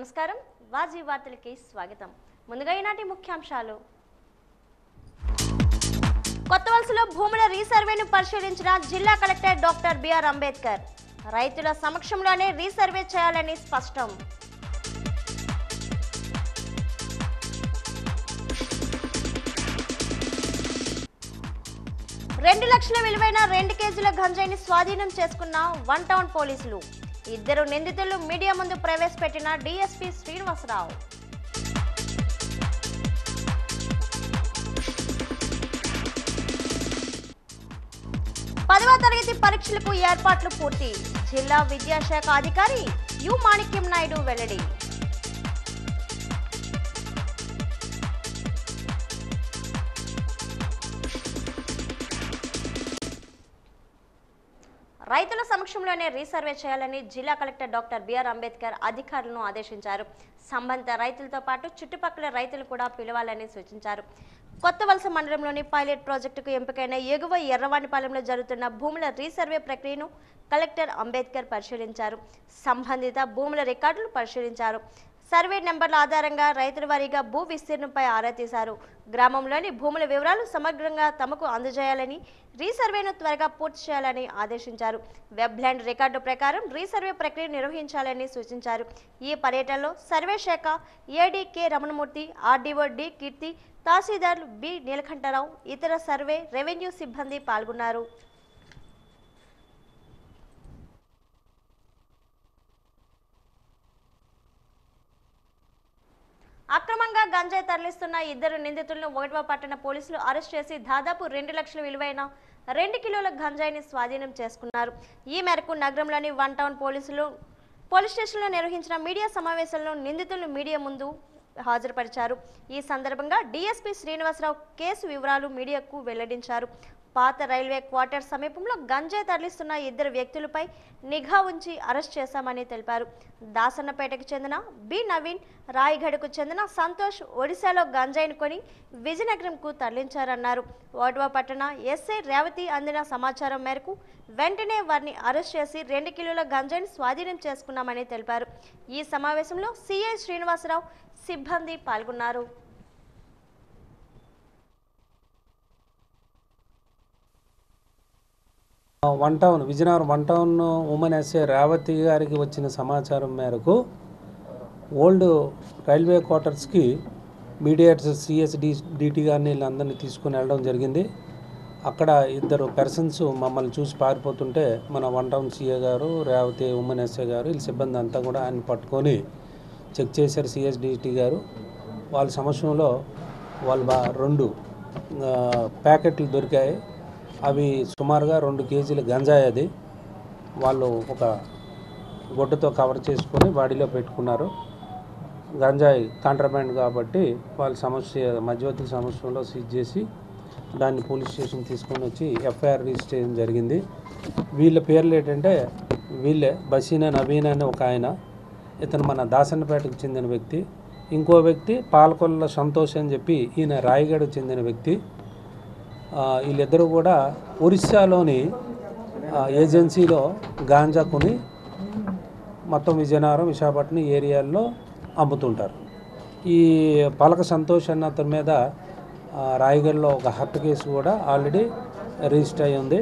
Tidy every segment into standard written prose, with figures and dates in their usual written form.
నమస్కారం వాజీ వార్తలకి స్వాగతం. ముందుగా ఈనాటి ముఖ్యాంశాలు. కొత్తవలసలో భూముల రీసర్వేను పరిశీలించిన జిల్లా కలెక్టర్ డాక్టర్ బిఆర్ అంబేద్కర్. రైతుల సమక్షంలోనే రీసర్వే చేయాలని స్పష్టం. రెండు లక్షల విలువైన 2 కేజీల గంజాయిని స్వాధీనం చేసుకున్న వన్ టౌన్ పోలీసులు. ఇద్దరు నిందితులు మీడియా ముందు ప్రవేశపెట్టిన డీఎస్పీ శ్రీనివాసరావు. పదవ తరగతి పరీక్షలకు ఏర్పాట్లు పూర్తి. జిల్లా విద్యాశాఖ అధికారి యు మాణిక్యం నాయుడు వెల్లడి. రైతుల సమక్షంలోనే రీసర్వే చేయాలని జిల్లా కలెక్టర్ డాక్టర్ బిఆర్ అంబేద్కర్ అధికారులను ఆదేశించారు. సంబంధిత రైతులతో పాటు చుట్టుపక్కల రైతులు కూడా పిలవాలని సూచించారు. కొత్తవలస మండలంలోని పైలట్ ప్రాజెక్టుకు ఎంపికైన ఎగువ ఎర్రవాణిపాలెంలో జరుగుతున్న భూముల రీసర్వే ప్రక్రియను కలెక్టర్ అంబేద్కర్ పరిశీలించారు. సంబంధిత భూముల రికార్డులు పరిశీలించారు. సర్వే నెంబర్ల ఆధారంగా రైతుల వారీగా భూ విస్తీర్ణంపై ఆరా తీశారు. గ్రామంలోని భూముల వివరాలు సమగ్రంగా తమకు అందజేయాలని, రీసర్వేను త్వరగా పూర్తి చేయాలని ఆదేశించారు. వెబ్లాండ్ రికార్డు ప్రకారం రీసర్వే ప్రక్రియ నిర్వహించాలని సూచించారు. ఈ పర్యటనలో సర్వే శాఖ ఏడీ కె రమణమూర్తి, ఆర్డీఓ డి కీర్తి, తహసీల్దార్ బి నీలకంఠరావు, ఇతర సర్వే, రెవెన్యూ సిబ్బంది పాల్గొన్నారు. అక్రమంగా గంజాయి తరలిస్తున్న ఇద్దరు నిందితులను 1వ పట్టణ పోలీసులు అరెస్ట్ చేసి దాదాపు 2 లక్షల విలువైన 2 కిలోల గంజాయిని స్వాధీనం చేసుకున్నారు. ఈ మేరకు నగరంలోని వన్ టౌన్ పోలీస్ స్టేషన్లో నిర్వహించిన మీడియా సమావేశంలో నిందితులు మీడియా ముందు హాజరుపరిచారు. ఈ సందర్భంగా డీఎస్పీ శ్రీనివాసరావు కేసు వివరాలు మీడియాకు వెల్లడించారు. పాత రైల్వే క్వార్టర్ సమీపంలో గంజాయి తరలిస్తున్న ఇద్దరు వ్యక్తులపై నిఘా ఉంచి అరెస్ట్ చేశామని తెలిపారు. దాసన్నపేటకు చెందిన బి నవీన్, రాయగఢకు చెందిన సంతోష్ ఒడిశాలో గంజాయిని కొని విజయనగరంకు తరలించారన్నారు. 1వ పట్టణ ఎస్ఐ రేవతి అందిన సమాచారం మేరకు వెంటనే వారిని అరెస్ట్ చేసి 2 కిలోల గంజాయిని స్వాధీనం చేసుకున్నామని తెలిపారు. ఈ సమావేశంలో సిఐ శ్రీనివాసరావు, సిబ్బంది పాల్గొన్నారు. Vizianagaram one town women SI Revathi గారికి వచ్చిన సమాచారం మేరకు ఓల్డ్ రైల్వే క్వార్టర్స్కి మీడియేటర్స్ సిఎస్డిటి గారిని వీళ్ళందరినీ తీసుకుని వెళ్ళడం జరిగింది. అక్కడ ఇద్దరు పర్సన్స్ మమ్మల్ని చూసి పారిపోతుంటే మన వన్ టౌన్ సిఏ గారు, రేవతి ఉమెన్ ఎస్ఐ గారు, వీళ్ళ సిబ్బంది అంతా కూడా ఆయన పట్టుకొని చెక్ చేశారు. సిఎస్డిటి గారు వాళ్ళ సమక్షంలో వాళ్ళు 2 ప్యాకెట్లు దొరికాయి. అవి సుమారుగా 2 కేజీల గంజాయి. అది వాళ్ళు ఒక గుడ్డతో కవర్ చేసుకొని బాడీలో పెట్టుకున్నారు. గంజాయి కాంట్రాబ్యాండ్ కాబట్టి వాళ్ళ మధ్యవర్తుల సమస్యలో సీజ్ చేసి దాన్ని పోలీస్ స్టేషన్ తీసుకొని వచ్చి ఎఫ్ఐఆర్ రిజిస్టర్ చేయడం జరిగింది. వీళ్ళ పేర్లు ఏంటంటే వీళ్ళే బసీనా నవీన్ అనే ఒక ఆయన, ఇతను మన దాసన్నపేటకు చెందిన వ్యక్తి. ఇంకో వ్యక్తి పాలకొల్ల సంతోష్ అని చెప్పి ఈయన రాయగఢకు చెందిన వ్యక్తి. వీళ్ళిద్దరూ కూడా ఒరిస్సాలోని ఏజెన్సీలో గాంజా కొని మొత్తం విజయనగరం, విశాఖపట్నం ఏరియాల్లో అమ్ముతుంటారు. ఈ పలక సంతోష్ అన్న అతని మీద రాయగఢలో ఒక హత్య కేసు కూడా ఆల్రెడీ రిజిస్టర్ అయ్యి ఉంది.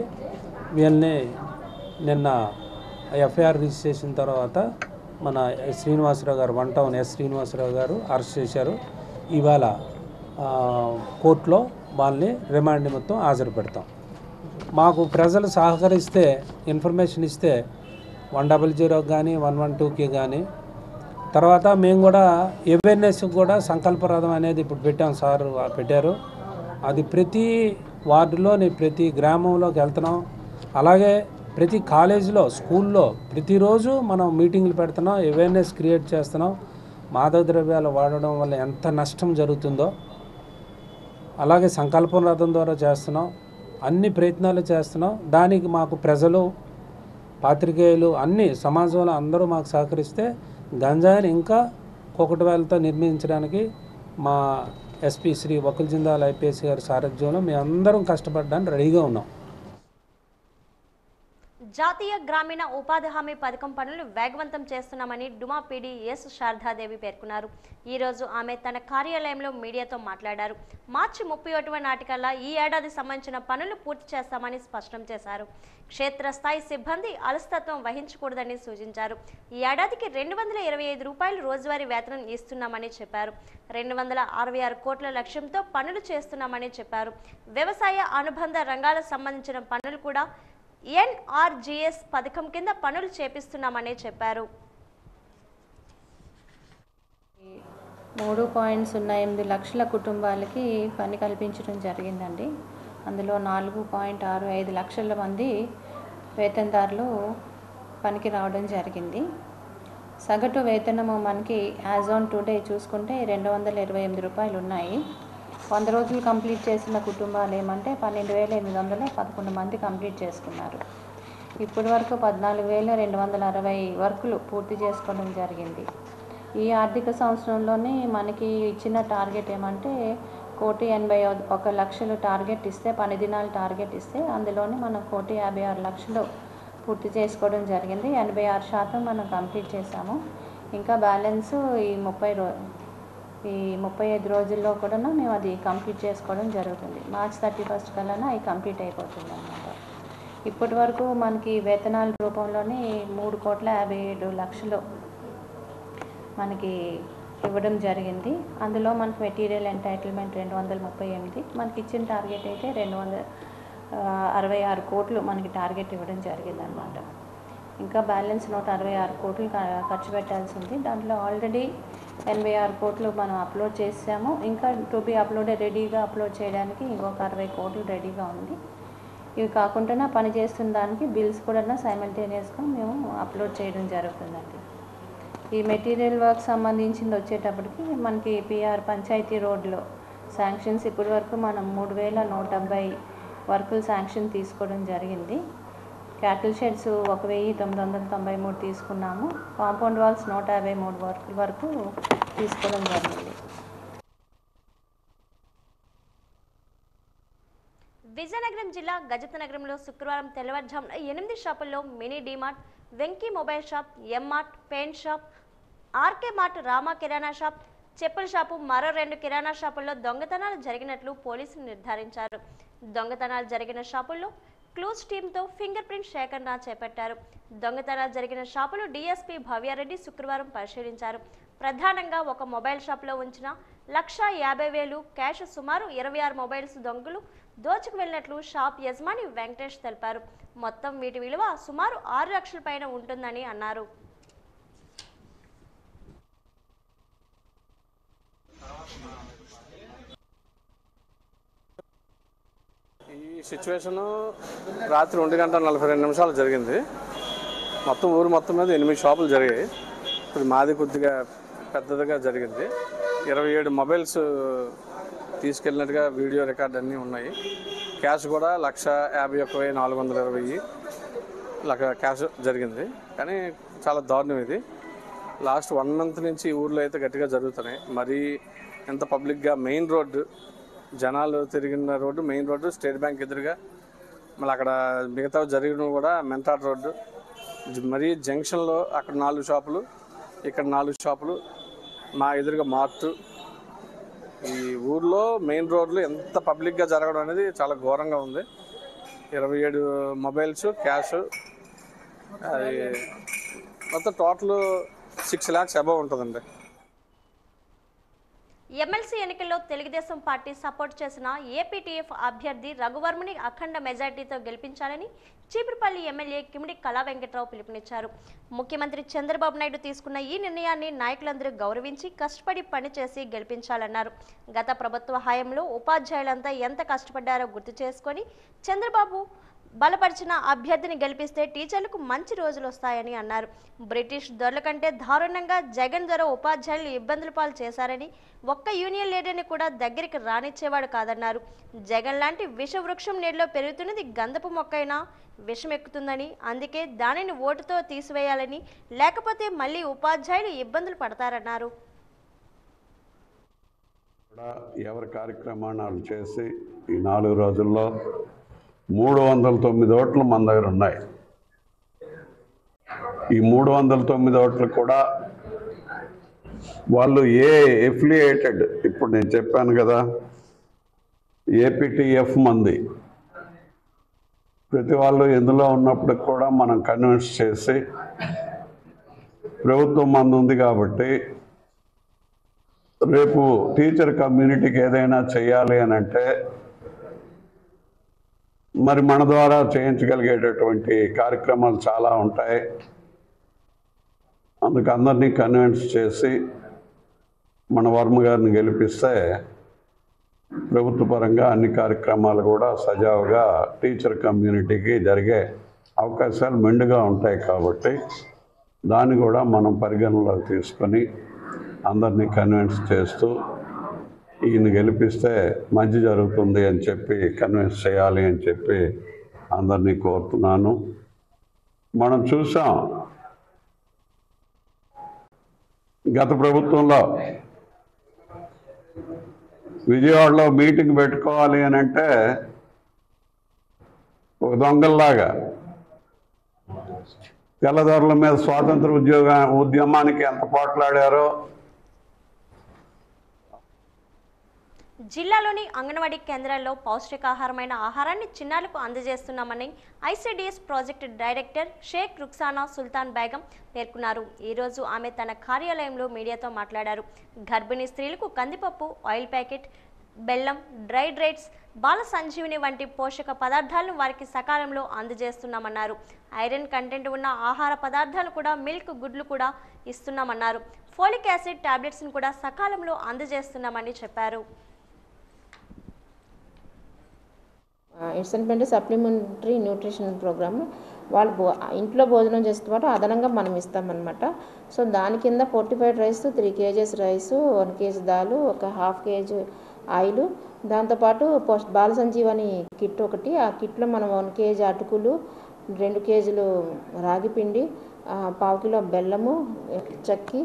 వీళ్ళని నిన్న ఎఫ్ఐఆర్ రిజిస్టర్ చేసిన తర్వాత మన శ్రీనివాసరావు గారు, వన్ టౌన్ శ్రీనివాసరావు గారు అరెస్ట్ చేశారు. ఇవాళ కోర్టులో వాళ్ళని రిమాండ్ నిమిత్తం హాజరు పెడతాం. మాకు ప్రజలు సహకరిస్తే, ఇన్ఫర్మేషన్ ఇస్తే 100 కానీ 112కి కానీ, తర్వాత మేము కూడా అవేర్నెస్ కూడా సంకల్పరథం అనేది ఇప్పుడు పెట్టాం. సార్ పెట్టారు. అది ప్రతి వార్డులోని ప్రతి గ్రామంలోకి వెళ్తున్నాం. అలాగే ప్రతి కాలేజీలో, స్కూల్లో ప్రతిరోజు మనం మీటింగ్లు పెడుతున్నాం, అవేర్నెస్ క్రియేట్ చేస్తున్నాం. మాదక ద్రవ్యాలు వాడడం వల్ల ఎంత నష్టం జరుగుతుందో, అలాగే సంకల్పం రథం ద్వారా చేస్తున్నాం. అన్ని ప్రయత్నాలు చేస్తున్నాం. దానికి మాకు ప్రజలు, పాత్రికేయులు, అన్ని సమాజంలో అందరూ మాకు సహకరిస్తే గంజాయిని ఇంకా కోకటవేలతో నిర్మించడానికి మా ఎస్పీ శ్రీ వకుల్ జిందాల్ ఐపీఎస్ గారి సారథ్యంలో మేము అందరం కష్టపడడానికి రెడీగా ఉన్నాం. జాతీయ గ్రామీణ ఉపాధి హామీ పథకం పనులు వేగవంతం చేస్తున్నామని డుమా పీడీ ఎస్ శారదాదేవి పేర్కొన్నారు. ఈ రోజు ఆమె తన కార్యాలయంలో మీడియాతో మాట్లాడారు. మార్చి 31 నాటికల్లా ఈ ఏడాది సంబంధించిన పనులు పూర్తి చేస్తామని స్పష్టం చేశారు. క్షేత్రస్థాయి సిబ్బంది అలసత్వం వహించకూడదని సూచించారు. ఈ ఏడాదికి 225 రూపాయలు రోజువారీ వేతనం ఇస్తున్నామని చెప్పారు. 266 కోట్ల లక్ష్యంతో పనులు చేస్తున్నామని చెప్పారు. వ్యవసాయ అనుబంధ రంగాలకు సంబంధించిన పనులు కూడా ఎన్ఆర్జీఎస్ పథకం కింద పనులు చేపిస్తున్నామని చెప్పారు. 3.08 లక్షల కుటుంబాలకి పని కల్పించడం జరిగిందండి. అందులో 4.65 లక్షల మంది వేతనదారులు పనికి రావడం జరిగింది. సగటు వేతనము మనకి యాజ్ ఆన్ టుడే చూసుకుంటే 228 రూపాయలు ఉన్నాయి. 100 రోజులు కంప్లీట్ చేసిన కుటుంబాలు ఏమంటే 12,811 మంది కంప్లీట్ చేసుకున్నారు. ఇప్పటి వరకు 14,260 వర్కులు పూర్తి చేసుకోవడం జరిగింది. ఈ ఆర్థిక సంవత్సరంలోనే మనకి ఇచ్చిన టార్గెట్ ఏమంటే 1,81,00,000 టార్గెట్ ఇస్తే, పని దినాలు టార్గెట్ ఇస్తే అందులోనే మనం 1,56,00,000 పూర్తి చేసుకోవడం జరిగింది. 86% మనం కంప్లీట్ చేసాము. ఇంకా బ్యాలెన్స్ ఈ 35 రోజుల్లో కూడా మేము అది కంప్లీట్ చేసుకోవడం జరుగుతుంది. మార్చ్ 31 కల్లా అవి కంప్లీట్ అయిపోతుంది అన్నమాట. ఇప్పటి వరకు మనకి వేతనాల రూపంలోనే 3,57,00,000 మనకి ఇవ్వడం జరిగింది. అందులో మనకి మెటీరియల్ ఎంటైటిల్మెంట్ 238, మనకి ఇచ్చిన టార్గెట్ అయితే 266 కోట్లు మనకి టార్గెట్ ఇవ్వడం జరిగింది అన్నమాట. ఇంకా బ్యాలెన్స్ 166 కోట్లు ఖర్చు పెట్టాల్సి ఉంది. దాంట్లో ఆల్రెడీ 86 కోట్లు మనం అప్లోడ్ చేసాము. ఇంకా టు బి అప్లోడెడ్ రెడీగా అప్లోడ్ చేయడానికి ఇంకొక 60 కోట్లు రెడీగా ఉంది. ఇవి కాకుండా పని చేస్తున్న దానికి బిల్స్ కూడా సైమల్టేనియస్గా మేము అప్లోడ్ చేయడం జరుగుతుందండి. ఈ మెటీరియల్ వర్క్ సంబంధించింది వచ్చేటప్పటికి మనకి పిఆర్ పంచాయతీ రోడ్లో శాంక్షన్స్ ఇప్పటి వరకు మనం 3,170 వర్కులు శాంక్షన్ తీసుకోవడం జరిగింది. క్యాటిల్ షెడ్స్ 1,993 తీసుకున్నాము. కాంపౌండ్ వాల్స్ 153 వర్కుల వరకు తీసుకోవడం జరిగింది. విజయనగరం జిల్లా గజత నగరంలో శుక్రవారం తెల్లవారుజామున 8 షాపుల్లో mini DMart, Venky mobile shop, M Mart, paint shop, RK Mart, Rama కిరాణా షాప్, చెప్పుల షాపు, మరో 2 కిరాణా షాపుల్లో దొంగతనాలు జరిగినట్లు పోలీసులు నిర్ధారించారు. దొంగతనాలు జరిగిన షాపుల్లో క్లూజ్ టీంతో ఫింగర్ ప్రింట్ సేకరణ చేపట్టారు. దొంగతనాలు జరిగిన షాపులు డీఎస్పీ భవ్యారెడ్డి శుక్రవారం పరిశీలించారు. ప్రధానంగా ఒక మొబైల్ షాప్లో ఉంచిన 1,50,000 క్యాష్, సుమారు 26 మొబైల్స్ దొంగలు దోచుకు వెళ్ళినట్లు షాప్ యజమాని వెంకటేష్ తెలిపారు. మొత్తం వీటి విలువ సుమారు 6 లక్షల పైన ఉంటుందని అన్నారు. ఈ సిచ్యువేషను రాత్రి 1:42 జరిగింది. మొత్తం ఊరు మొత్తం మీద 8 షాపులు జరిగాయి. ఇప్పుడు మాది కొద్దిగా పెద్దదిగా జరిగింది. 27 మొబైల్స్ తీసుకెళ్ళినట్టుగా వీడియో రికార్డ్ అన్నీ ఉన్నాయి. క్యాష్ కూడా 1,51,420 క్యాష్ జరిగింది. కానీ చాలా దారుణం ఇది. లాస్ట్ 1 మంత్ నుంచి ఈ ఊర్లో అయితే గట్టిగా జరుగుతున్నాయి. మరీ ఎంత పబ్లిక్గా మెయిన్ రోడ్డు, జనాలు తిరిగిన road, main road, state bank ఎదురుగా, మళ్ళీ అక్కడ మిగతా జరిగినవి కూడా మెంటార్ రోడ్డు, మరీ జంక్షన్లో అక్కడ 4 షాపులు, ఇక్కడ 4 షాపులు, మా ఎదురుగా మార్టు. ఈ ఊర్లో మెయిన్ రోడ్లు ఎంత పబ్లిక్గా జరగడం అనేది చాలా ఘోరంగా ఉంది. 27 మొబైల్స్, క్యాష్, అది మొత్తం టోటల్ 6 lakhs అబవ్ ఉంటుందండి. ఎమ్మెల్సీ ఎన్నికల్లో తెలుగుదేశం పార్టీ సపోర్ట్ చేసిన ఏపీటీఎఫ్ అభ్యర్థి రఘువర్మని అఖండ మెజార్టీతో గెలిపించాలని చీపురుపల్లి ఎమ్మెల్యే కిమిడి కళా వెంకట్రావు పిలుపునిచ్చారు. ముఖ్యమంత్రి చంద్రబాబు నాయుడు తీసుకున్న ఈ నిర్ణయాన్ని నాయకులందరూ గౌరవించి కష్టపడి పనిచేసి గెలిపించాలన్నారు. గత ప్రభుత్వ హయాంలో ఉపాధ్యాయులంతా ఎంత కష్టపడ్డారో గుర్తు చేసుకొని చంద్రబాబు బలపరిచిన అభ్యర్థిని గెలిపిస్తే టీచర్లకు మంచి రోజులు వస్తాయని అన్నారు. బ్రిటిష్ దొరల కంటే దారుణంగా జగన్ దొర ఉపాధ్యాయులు ఇబ్బందుల పాలు చేశారని, ఒక్క యూనియన్ లీడర్ని కూడా దగ్గరికి రానిచ్చేవాడు కాదన్నారు. జగన్ లాంటి విషవృక్షం నీటిలో పెరుగుతున్నది గంధపు మొక్కైనా విషమెక్కుతుందని, అందుకే దానిని ఓటుతో తీసివేయాలని, లేకపోతే మళ్ళీ ఉపాధ్యాయులు ఇబ్బందులు పడతారన్నారు. ఎవరి కార్యక్రమాలు చేసి ఈ 4 రోజుల్లో 309 ఓట్లు మన దగ్గర ఉన్నాయి. ఈ 309 ఓట్లు కూడా వాళ్ళు ఏ ఎఫిలియేటెడ్, ఇప్పుడు నేను చెప్పాను కదా ఏపీటీఎఫ్ మంది, ప్రతి వాళ్ళు ఎందులో ఉన్నప్పటికి కూడా మనం కన్విన్స్ చేసి ప్రభుత్వం మంది ఉంది కాబట్టి రేపు టీచర్ కమ్యూనిటీకి ఏదైనా చేయాలి అని అంటే మరి మన ద్వారా చేయించగలిగేటటువంటి కార్యక్రమాలు చాలా ఉంటాయి. అందుకు అందరినీ కన్విన్స్ చేసి మన వర్మ గారిని గెలిపిస్తే ప్రభుత్వ పరంగా అన్ని కార్యక్రమాలు కూడా సజావుగా టీచర్ కమ్యూనిటీకి జరిగే అవకాశాలు మెండుగా ఉంటాయి. కాబట్టి దాన్ని కూడా మనం పరిగణలోకి తీసుకొని అందరినీ కన్విన్స్ చేస్తూ ఈయన గెలిపిస్తే మంచి జరుగుతుంది అని చెప్పి కన్విన్స్ చేయాలి అని చెప్పి అందరినీ కోరుతున్నాను. మనం చూసాం గత ప్రభుత్వంలో విజయవాడలో మీటింగ్ పెట్టుకోవాలి అని అంటే ఒక దొంగల్లాగా తెల్లదొరల మీద స్వాతంత్ర ఉద్యమానికి ఎంత పోట్లాడారో. జిల్లాలోని అంగన్వాడీ కేంద్రాల్లో పౌష్టికాహారమైన ఆహారాన్ని చిన్నారులకు అందజేస్తున్నామని ICDS project director Sheikh Ruksana Sultan Begum పేర్కొన్నారు. ఈరోజు ఆమె తన కార్యాలయంలో మీడియాతో మాట్లాడారు. గర్భిణీ స్త్రీలకు కందిపప్పు, ఆయిల్ ప్యాకెట్, బెల్లం, డ్రై డేట్స్, బాల సంజీవిని వంటి పోషక పదార్థాలను వారికి సకాలంలో అందజేస్తున్నామన్నారు. ఐరన్ కంటెంట్ ఉన్న ఆహార పదార్థాలు కూడా, మిల్క్, గుడ్లు కూడా ఇస్తున్నామన్నారు. ఫోలిక్ యాసిడ్ టాబ్లెట్స్ను కూడా సకాలంలో అందజేస్తున్నామని చెప్పారు. ఇన్స్టెంట్ సప్లిమెంటరీ న్యూట్రిషన్ ప్రోగ్రామ్ వాళ్ళు ఇంట్లో భోజనం చేస్తే పాటు అదనంగా మనం ఇస్తామన్నమాట. సో దాని కింద 45 రైస్, 3 kgs రైసు, 1 kg దాలు, ఒక 1/2 kg ఆయిల్, దాంతోపాటు బాల సంజీవని కిట్ ఒకటి. ఆ కిట్లో మనం 1 kg అటుకులు, 2 kgలు రాగి పిండి, 1/2 కిలో బెల్లము, చక్కి,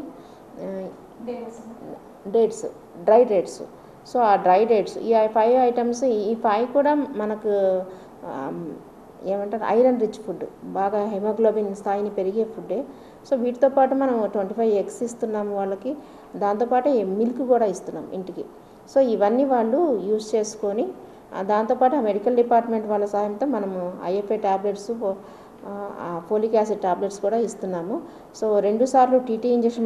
డేట్స్, డ్రై డేట్స్. సో ఆ డ్రై డేట్స్, ఈ 5 ఐటమ్స్, ఈ 5 కూడా మనకు ఏమంటారు ఐరన్ రిచ్ ఫుడ్, బాగా హెమోగ్లోబిన్ స్థాయిని పెరిగే ఫుడ్డే. సో వీటితో పాటు మనం 25 ఎగ్స్ ఇస్తున్నాము వాళ్ళకి, దాంతోపాటు మిల్క్ కూడా ఇస్తున్నాం ఇంటికి. సో ఇవన్నీ వాళ్ళు యూజ్ చేసుకొని, దాంతోపాటు ఆ మెడికల్ డిపార్ట్మెంట్ వాళ్ళ సహాయంతో మనము IFA tablets, folic acid tablets కూడా ఇస్తున్నాము. సో 2 సార్లు టీటీ ఇంజెక్షన్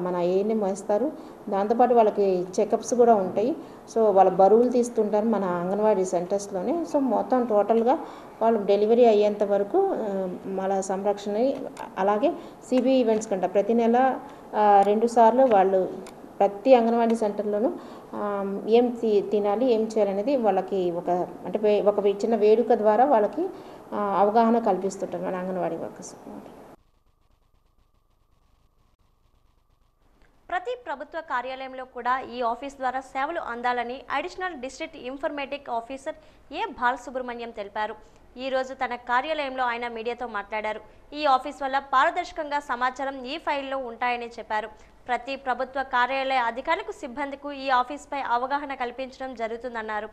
మన ANM వేస్తారు. దాంతోపాటు వాళ్ళకి చెకప్స్ కూడా ఉంటాయి. సో వాళ్ళ బరువులు తీస్తుంటారు మన అంగన్వాడీ సెంటర్స్లోనే. సో మొత్తం టోటల్గా వాళ్ళు డెలివరీ అయ్యేంత వరకు వాళ్ళ సంరక్షణ. అలాగే CB ఈవెంట్స్ కంట ప్రతి నెల 2 సార్లు వాళ్ళు ప్రతి అంగన్వాడీ సెంటర్లోనూ ఏం తినాలి, ఏం చేయాలనేది వాళ్ళకి ఒక చిన్న వేడుక ద్వారా వాళ్ళకి అవగాహన కల్పిస్తుంటారు మన అంగన్వాడీ వర్కర్స్. ప్రతి ప్రభుత్వ కార్యాలయంలో కూడా ఈ ఆఫీస్ ద్వారా సేవలు అందాలని అడిషనల్ డిస్ట్రిక్ట్ ఇన్ఫర్మేటిక్ ఆఫీసర్ ఏ బాలసుబ్రహ్మణ్యం తెలిపారు. ఈ రోజు తన కార్యాలయంలో ఆయన మీడియాతో మాట్లాడారు. ఈ ఆఫీస్ వల్ల పారదర్శకంగా సమాచారం ఈ ఫైల్లో ఉంటాయని చెప్పారు. ప్రతి ప్రభుత్వ కార్యాలయ అధికారులకు, సిబ్బందికి ఈ ఆఫీస్పై అవగాహన కల్పించడం జరుగుతుందన్నారు.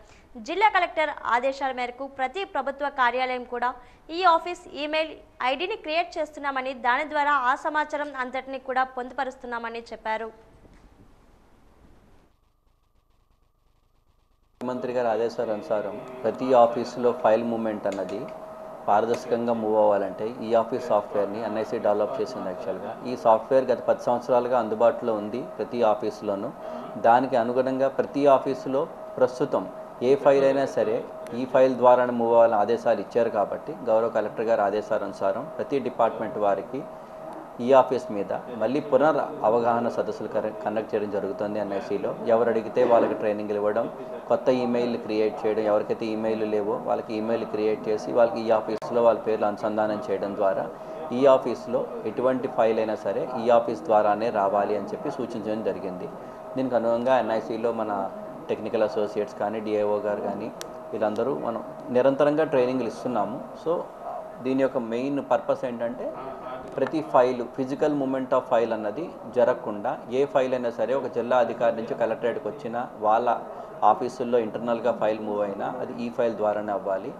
జిల్లా కలెక్టర్ ఆదేశాల మేరకు ప్రతి ప్రభుత్వ కార్యాలయం కూడా ఈ ఆఫీస్ ఈమెయిల్ ఐడిని క్రియేట్ చేస్తున్నామని, దాని ద్వారా ఆ సమాచారం అంతటిని కూడా పొందుపరుస్తున్నామని చెప్పారు. ముఖ్యమంత్రి గారి ఆదేశాల అనుసారం ప్రతి ఆఫీసులో ఫైల్ మూమెంట్ అన్నది పారదర్శకంగా మూవ్ అవ్వాలంటే ఈ ఆఫీస్ సాఫ్ట్వేర్ని NIC డెవలప్ చేసింది. యాక్చువల్గా ఈ సాఫ్ట్వేర్ గత 10 సంవత్సరాలుగా అందుబాటులో ఉంది ప్రతి ఆఫీసులోనూ. దానికి అనుగుణంగా ప్రతి ఆఫీసులో ప్రస్తుతం ఏ ఫైల్ అయినా సరే ఈ ఫైల్ ద్వారానే మూవ్ అవ్వాలని ఆదేశాలు ఇచ్చారు. కాబట్టి గౌరవ కలెక్టర్ గారి ఆదేశానుసారం ప్రతి డిపార్ట్మెంట్ వారికి ఈ ఆఫీస్ మీద మళ్ళీ పునర్ అవగాహన సదస్సులు కండక్ట్ చేయడం జరుగుతుంది. NICలో ఎవరు అడిగితే వాళ్ళకి ట్రైనింగ్లు ఇవ్వడం, కొత్త ఈమెయిల్ క్రియేట్ చేయడం, ఎవరికైతే ఈమెయిల్ లేవో వాళ్ళకి ఈమెయిల్ క్రియేట్ చేసి వాళ్ళకి ఈ ఆఫీస్లో వాళ్ళ పేర్లు అనుసంధానం చేయడం ద్వారా ఈ ఆఫీస్లో ఎటువంటి ఫైల్ అయినా సరే ఈ ఆఫీస్ ద్వారానే రావాలి అని చెప్పి సూచించడం జరిగింది. దీనికి అనుగుణంగా NICలో మన టెక్నికల్ అసోసియేట్స్ కానీ, DIO గారు కానీ వీళ్ళందరూ మనం నిరంతరంగా ట్రైనింగ్లు ఇస్తున్నాము. సో దీని యొక్క మెయిన్ పర్పస్ ఏంటంటే ప్రతి file physical movement of file అన్నది జరగకుండా, ఏ ఫైల్ అయినా సరే ఒక జిల్లా అధికారి నుంచి కలెక్టరేట్కి వచ్చిన వాళ్ళ ఆఫీసుల్లో ఇంటర్నల్గా ఫైల్ మూవ్ అయినా అది ఈ ఫైల్ ద్వారానే అవ్వాలి.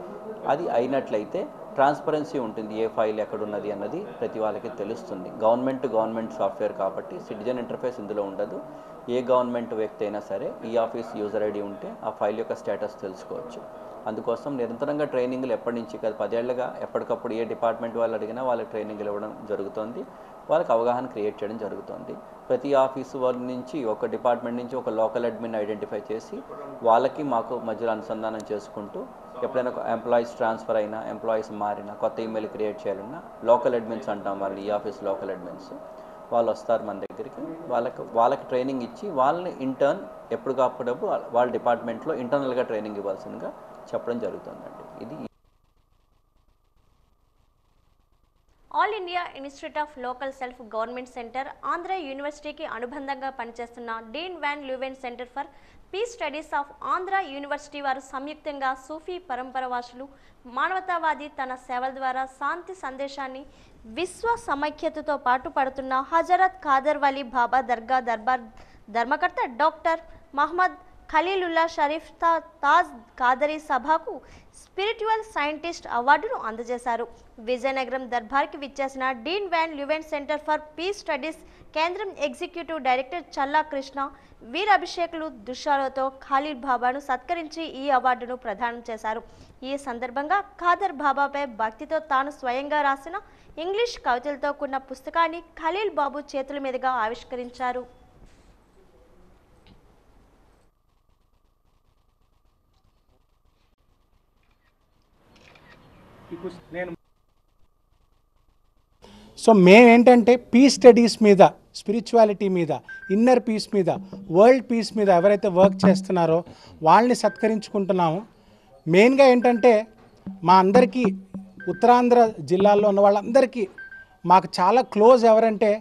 అది అయినట్లయితే ట్రాన్స్పరెన్సీ ఉంటుంది, ఏ ఫైల్ ఎక్కడున్నది అన్నది ప్రతి వాళ్ళకి తెలుస్తుంది. గవర్నమెంట్ సాఫ్ట్వేర్ కాబట్టి సిటిజన్ ఇంటర్ఫేస్ ఇందులో ఉండదు. ఏ గవర్నమెంట్ వ్యక్తి అయినా సరే ఈ ఆఫీస్ యూజర్ ఐడి ఉంటే ఆ ఫైల్ యొక్క స్టేటస్ తెలుసుకోవచ్చు. అందుకోసం నిరంతరంగా ట్రైనింగ్లు ఎప్పటి నుంచి కాదు 10 ఏళ్లుగా ఎప్పటికప్పుడు ఏ డిపార్ట్మెంట్ వాళ్ళు అడిగినా వాళ్ళకి ట్రైనింగ్లు ఇవ్వడం జరుగుతుంది, వాళ్ళకి అవగాహన క్రియేట్ చేయడం జరుగుతుంది. ప్రతి ఆఫీసు వాళ్ళ నుంచి ఒక డిపార్ట్మెంట్ నుంచి ఒక లోకల్ అడ్మిన్ ఐడెంటిఫై చేసి వాళ్ళకి మాకు మధ్యలో అనుసంధానం చేసుకుంటూ ఎప్పుడైనా ఎంప్లాయీస్ ట్రాన్స్ఫర్ అయినా, ఎంప్లాయీస్ మారినా, కొత్త ఈమెయిల్ క్రియేట్ చేయాలన్నా లోకల్ అడ్మిన్స్ అంటాం వాళ్ళని, ఈ ఆఫీస్ లోకల్ అడ్మిన్స్ వాళ్ళు వస్తారు మన దగ్గరికి. వాళ్ళకి ట్రైనింగ్ ఇచ్చి వాళ్ళని ఇంటర్న్ ఎప్పటికప్పుడు వాళ్ళ డిపార్ట్మెంట్లో ఇంటర్నల్గా ట్రైనింగ్ ఇవ్వాల్సిందిగా చెప్పడం జరుగుతుందండి. ఇది all India institute of local self government centre, Andhra యూనివర్సిటీకి అనుబంధంగా పనిచేస్తున్న Dean van Leuven centre for peace studies of Andhra university వారు సంయుక్తంగా సూఫీ పరంపరవాసులు, మానవతావాది తన సేవల ద్వారా శాంతి సందేశాన్ని విశ్వ సమైక్యతతో పాటు పడుతున్న హజరత్ ఖాదర్ వలీ బాబా దర్గా దర్బార్ ధర్మకర్త డాక్టర్ మహమ్మద్ ఖలీలుల్లా షరీఫ్ తాజ్ ఖాదరీ సభకు స్పిరిచువల్ సైంటిస్ట్ అవార్డును అందజేశారు. విజయనగరం దర్బార్కి విచ్చేసిన Dean van Leuven centre for peace studies కేంద్రం ఎగ్జిక్యూటివ్ డైరెక్టర్ చల్లా కృష్ణ వీరాభిషేకులు దుషాలతో ఖలీల్ బాబాను సత్కరించి ఈ అవార్డును ప్రదానం చేశారు. ఈ సందర్భంగా ఖాదర్ బాబాపై భక్తితో తాను స్వయంగా రాసిన ఇంగ్లీష్ కవితలతో కూడిన పుస్తకాన్ని ఖలీల్ బాబు చేతుల మీదుగా ఆవిష్కరించారు. సో మేమేంటంటే పీస్ స్టడీస్ మీద, స్పిరిచువాలిటీ మీద, ఇన్నర్ పీస్ మీద, వరల్డ్ పీస్ మీద ఎవరైతే వర్క్ చేస్తున్నారో వాళ్ళని సత్కరించుకుంటున్నాము. మెయిన్గా ఏంటంటే మా అందరికీ ఉత్తరాంధ్ర జిల్లాల్లో ఉన్న వాళ్ళందరికీ మాకు చాలా క్లోజ్ ఎవరంటే